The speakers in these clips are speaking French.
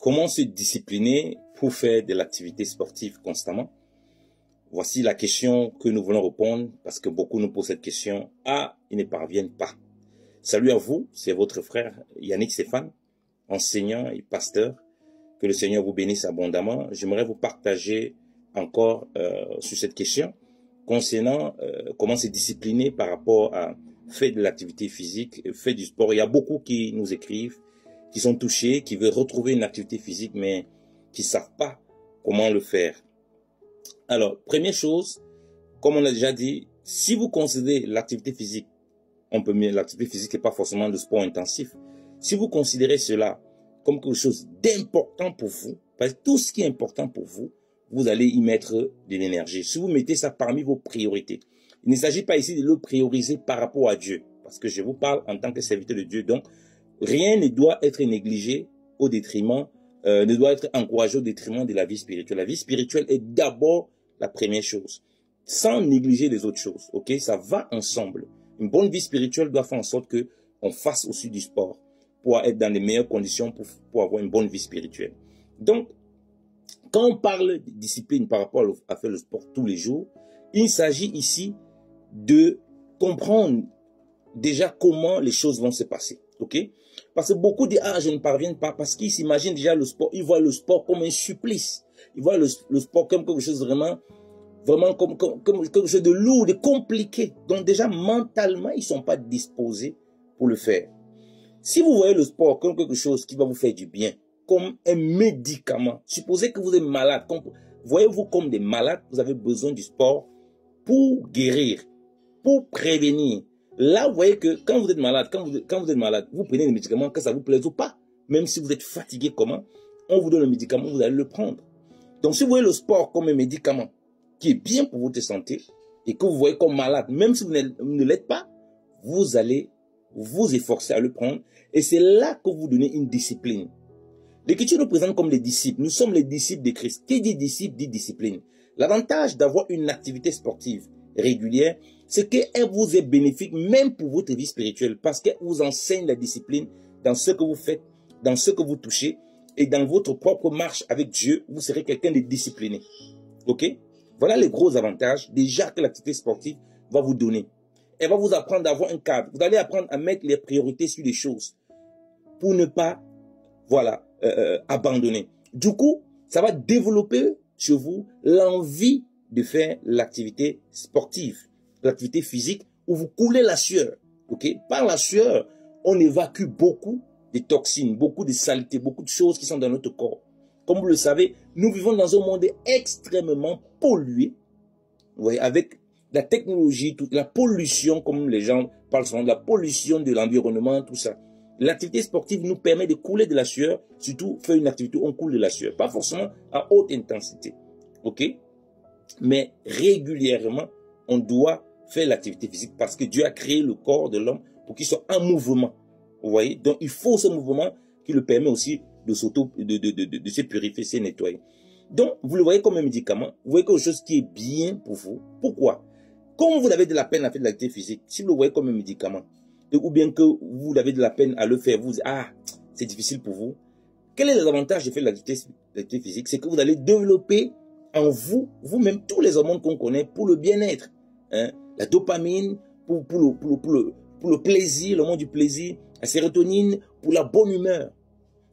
Comment se discipliner pour faire de l'activité sportive constamment? Voici la question que nous voulons répondre parce que beaucoup nous posent cette question. Ils ne parviennent pas. Salut à vous, c'est votre frère Yannick Stéphane, enseignant et pasteur. Que le Seigneur vous bénisse abondamment. J'aimerais vous partager encore sur cette question concernant comment se discipliner par rapport à faire de l'activité physique, faire du sport. Il y a beaucoup qui nous écrivent, qui sont touchés, qui veulent retrouver une activité physique, mais qui ne savent pas comment le faire. Alors, première chose, comme on a déjà dit, si vous considérez l'activité physique, l'activité physique n'est pas forcément le sport intensif. Si vous considérez cela comme quelque chose d'important pour vous, parce que tout ce qui est important pour vous, vous allez y mettre de l'énergie. Si vous mettez ça parmi vos priorités, il ne s'agit pas ici de le prioriser par rapport à Dieu, parce que je vous parle en tant que serviteur de Dieu, donc rien ne doit être négligé au détriment, ne doit être encouragé au détriment de la vie spirituelle. La vie spirituelle est d'abord la première chose, sans négliger les autres choses, ok? Ça va ensemble. Une bonne vie spirituelle doit faire en sorte que on fasse aussi du sport pour être dans les meilleures conditions pour avoir une bonne vie spirituelle. Donc, quand on parle de discipline par rapport à faire le sport tous les jours, il s'agit ici de comprendre déjà comment les choses vont se passer, ok? Parce que beaucoup disent, je ne parviens pas, parce qu'ils s'imaginent déjà le sport, ils voient le sport comme un supplice. Ils voient le sport comme quelque chose vraiment comme quelque chose de lourd, de compliqué. Donc déjà, mentalement, ils ne sont pas disposés pour le faire. Si vous voyez le sport comme quelque chose qui va vous faire du bien, comme un médicament, supposez que vous êtes malade, voyez-vous comme des malades, vous avez besoin du sport pour guérir, pour prévenir. Là, vous voyez que quand vous êtes malade, quand vous êtes malade, vous prenez des médicaments, que ça vous plaise ou pas. Même si vous êtes fatigué, comment, on vous donne le médicament, vous allez le prendre. Donc, si vous voyez le sport comme un médicament qui est bien pour votre santé et que vous voyez comme malade, même si vous ne l'êtes pas, vous allez vous efforcer à le prendre. Et c'est là que vous donnez une discipline. L'Écriture nous présente comme les disciples. Nous sommes les disciples de Christ. Qui dit disciple dit discipline. L'avantage d'avoir une activité sportive régulière, c'est qu'elle vous est bénéfique même pour votre vie spirituelle parce qu'elle vous enseigne la discipline dans ce que vous faites, dans ce que vous touchez et dans votre propre marche avec Dieu, vous serez quelqu'un de discipliné. Ok? Voilà les gros avantages déjà que l'activité sportive va vous donner. Elle va vous apprendre d'avoir un cadre. Vous allez apprendre à mettre les priorités sur les choses pour ne pas, abandonner. Du coup, ça va développer chez vous l'envie de faire l'activité sportive, l'activité physique où vous coulez la sueur. Okay? Par la sueur, on évacue beaucoup de toxines, beaucoup de saletés, beaucoup de choses qui sont dans notre corps. Comme vous le savez, nous vivons dans un monde extrêmement pollué, avec la technologie, toute la pollution, comme les gens parlent souvent, de la pollution de l'environnement, tout ça. L'activité sportive nous permet de couler de la sueur, surtout faire une activité où on coule de la sueur. Pas forcément à haute intensité, ok? Mais régulièrement, on doit faire l'activité physique parce que Dieu a créé le corps de l'homme pour qu'il soit en mouvement. Vous voyez? Donc, il faut ce mouvement qui le permet aussi de se purifier, se nettoyer. Donc, vous le voyez comme un médicament. Vous voyez quelque chose qui est bien pour vous. Pourquoi? Comme vous avez de la peine à faire de l'activité physique, si vous le voyez comme un médicament, ou bien que vous avez de la peine à le faire, vous dites, c'est difficile pour vous. Quel est l'avantage de faire l'activité physique? C'est que vous allez développer en vous-même, tous les hormones qu'on connaît pour le bien-être. Hein? La dopamine, pour le plaisir, l'hormone du plaisir, la sérotonine, pour la bonne humeur.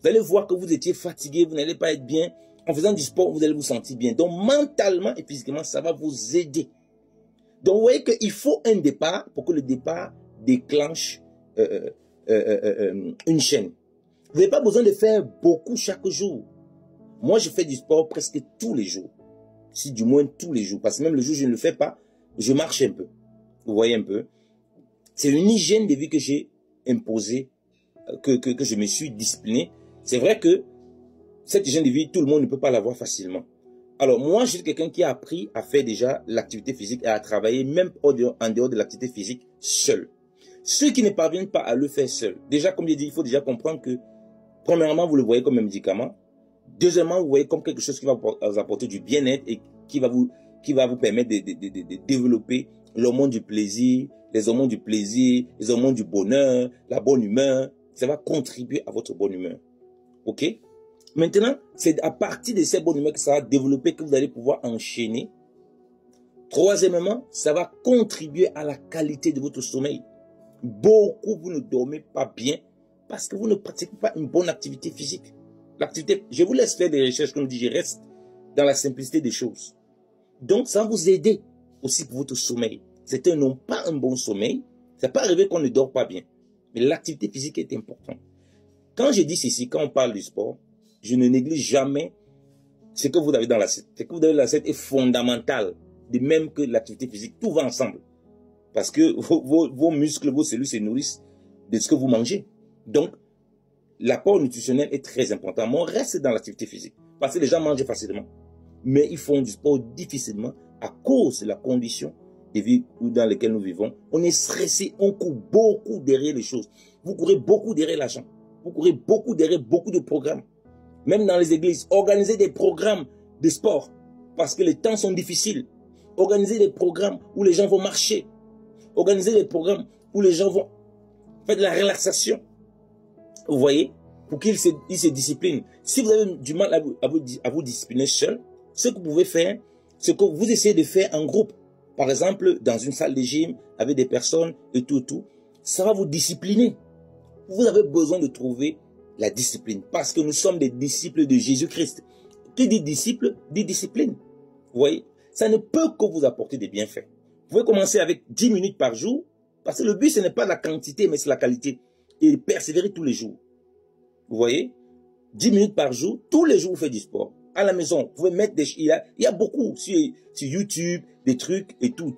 Vous allez voir que vous étiez fatigué, vous n'allez pas être bien. En faisant du sport, vous allez vous sentir bien. Donc, mentalement et physiquement, ça va vous aider. Donc, vous voyez qu'il faut un départ pour que le départ déclenche une chaîne. Vous n'avez pas besoin de faire beaucoup chaque jour. Moi, je fais du sport presque tous les jours. Si du moins tous les jours. Parce que même le jour où je ne le fais pas, je marche un peu. Vous voyez un peu. C'est une hygiène de vie que j'ai imposée, que je me suis discipliné. C'est vrai que cette hygiène de vie, tout le monde ne peut pas l'avoir facilement. Alors moi, je suis quelqu'un qui a appris à faire déjà l'activité physique et à travailler même en dehors de l'activité physique seul. Ceux qui ne parviennent pas à le faire seul, déjà comme je dis, il faut déjà comprendre que premièrement, vous le voyez comme un médicament. Deuxièmement, vous voyez comme quelque chose qui va vous apporter du bien-être et qui va vous permettre de développer l'hormone du plaisir, les hormones du plaisir, les hormones du bonheur, la bonne humeur. Ça va contribuer à votre bonne humeur. Ok? Maintenant, c'est à partir de ces bonnes humeurs que ça va développer, que vous allez pouvoir enchaîner. Troisièmement, ça va contribuer à la qualité de votre sommeil. Beaucoup, vous ne dormez pas bien parce que vous ne pratiquez pas une bonne activité physique. L'activité, je vous laisse faire des recherches, comme je dis, je reste dans la simplicité des choses. Donc, ça va vous aider aussi pour votre sommeil. Certains n'ont pas un bon sommeil. Ça peut arriver qu'on ne dort pas bien. Mais l'activité physique est importante. Quand je dis ceci, quand on parle du sport, je ne néglige jamais ce que vous avez dans l'assiette. Ce que vous avez dans l'assiette est fondamental, de même que l'activité physique. Tout va ensemble. Parce que vos muscles, vos cellules se nourrissent de ce que vous mangez. Donc, l'apport nutritionnel est très important. Mais on reste dans l'activité physique. Parce que les gens mangent facilement. Mais ils font du sport difficilement à cause de la condition de vie dans laquelle nous vivons. On est stressé, on court beaucoup derrière les choses. Vous courez beaucoup derrière l'argent. Vous courez beaucoup derrière beaucoup de programmes. Même dans les églises, organisez des programmes de sport. Parce que les temps sont difficiles. Organisez des programmes où les gens vont marcher. Organisez des programmes où les gens vont faire de la relaxation. Vous voyez? Pour qu'ils se disciplinent. Si vous avez du mal à vous discipliner seul, ce que vous pouvez faire, c'est que vous essayez de faire en groupe. Par exemple, dans une salle de gym, avec des personnes et tout. Ça va vous discipliner. Vous avez besoin de trouver la discipline. Parce que nous sommes des disciples de Jésus-Christ. Qui dit disciple, dit discipline. Vous voyez? Ça ne peut que vous apporter des bienfaits. Vous pouvez commencer avec 10 minutes par jour. Parce que le but, ce n'est pas la quantité, mais c'est la qualité. Et persévérer tous les jours. Vous voyez? 10 minutes par jour, tous les jours, vous faites du sport. À la maison, vous pouvez mettre il y a beaucoup sur YouTube, des trucs et tout.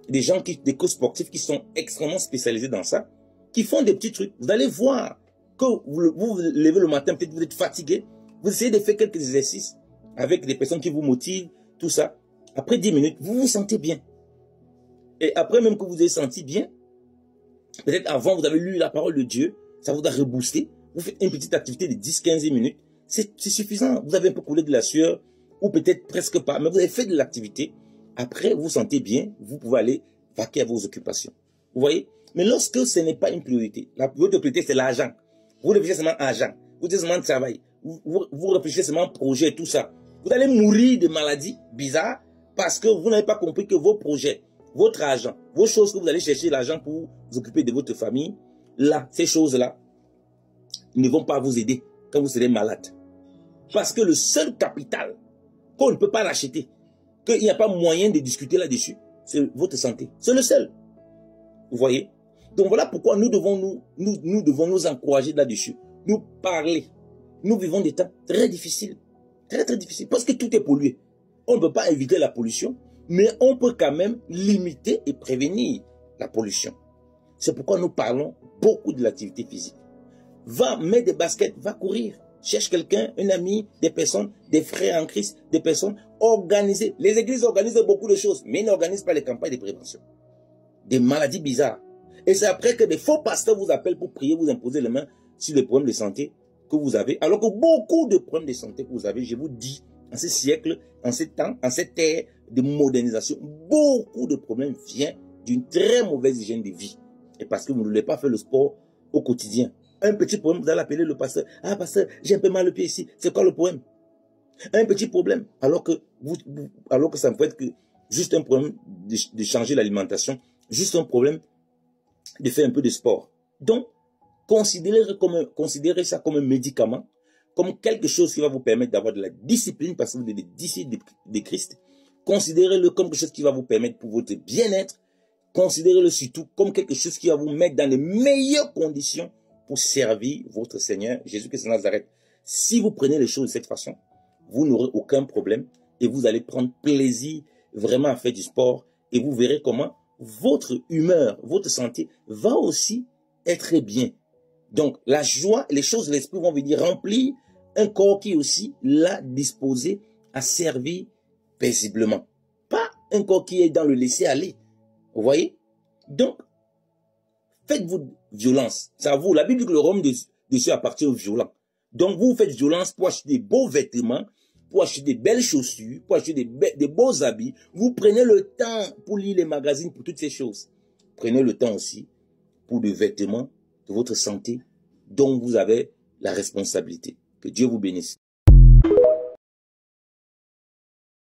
Des gens des coachs sportifs qui sont extrêmement spécialisés dans ça, qui font des petits trucs. Vous allez voir que vous levez le matin, peut-être vous êtes fatigué. Vous essayez de faire quelques exercices avec des personnes qui vous motivent, tout ça. Après 10 minutes, vous vous sentez bien. Et après même que vous ayez senti bien, peut-être avant, vous avez lu la parole de Dieu, ça vous a reboosté. Vous faites une petite activité de 10-15 minutes. C'est suffisant. Vous avez un peu coulé de la sueur, ou peut-être presque pas, mais vous avez fait de l'activité. Après, vous vous sentez bien, vous pouvez aller vaquer à vos occupations. Vous voyez? Mais lorsque ce n'est pas une priorité, votre priorité, c'est l'argent. Vous réfléchissez seulement à l'argent. Vous réfléchissez seulement au travail. Vous réfléchissez seulement au projet, tout ça. Vous allez mourir de maladies bizarres parce que vous n'avez pas compris que vos projets, votre argent, vos choses que vous allez chercher l'argent pour vous occuper de votre famille, là, ces choses-là, ne vont pas vous aider quand vous serez malade. Parce que le seul capital qu'on ne peut pas l'acheter, qu'il n'y a pas moyen de discuter là-dessus, c'est votre santé. C'est le seul. Vous voyez? Donc voilà pourquoi nous devons nous encourager là-dessus. Nous parler. Nous vivons des temps très difficiles. Très très difficiles. Parce que tout est pollué. On ne peut pas éviter la pollution, mais on peut quand même limiter et prévenir la pollution. C'est pourquoi nous parlons beaucoup de l'activité physique. Va mettre des baskets, va courir. Cherche quelqu'un, un ami, des personnes, des frères en Christ, des personnes organisées. Les églises organisent beaucoup de choses, mais ils n'organisent pas les campagnes de prévention. Des maladies bizarres. Et c'est après que des faux pasteurs vous appellent pour prier, vous imposer les mains sur les problèmes de santé que vous avez. Alors que beaucoup de problèmes de santé que vous avez, je vous dis, en ce siècle, en ce temps, en cette ère de modernisation, beaucoup de problèmes viennent d'une très mauvaise hygiène de vie. Et parce que vous ne voulez pas faire le sport au quotidien. Un petit problème, vous allez appeler le pasteur. Ah, pasteur, j'ai un peu mal le pied ici. C'est quoi le problème? Un petit problème. Alors que ça ne peut être que juste un problème de changer l'alimentation. Juste un problème de faire un peu de sport. Donc, considérez ça comme un médicament, comme quelque chose qui va vous permettre d'avoir de la discipline parce que vous êtes des disciples de Christ. Considérez-le comme quelque chose qui va vous permettre pour votre bien-être. Considérez-le surtout comme quelque chose qui va vous mettre dans les meilleures conditions pour servir votre Seigneur Jésus-Christ de Nazareth. Si vous prenez les choses de cette façon, vous n'aurez aucun problème et vous allez prendre plaisir vraiment à faire du sport et vous verrez comment votre humeur, votre santé va aussi être bien. Donc, la joie, les choses de l'esprit vont venir remplir un corps qui est aussi là, disposé à servir paisiblement. Pas un corps qui est dans le laisser-aller. Vous voyez? Donc, faites-vous violence. C'est à vous. La Bible dit que le royaume de Dieu appartient aux violents. Donc, vous faites violence pour acheter des beaux vêtements, pour acheter des belles chaussures, pour acheter des beaux habits. Vous prenez le temps pour lire les magazines, pour toutes ces choses. Prenez le temps aussi pour des vêtements de votre santé dont vous avez la responsabilité. Que Dieu vous bénisse.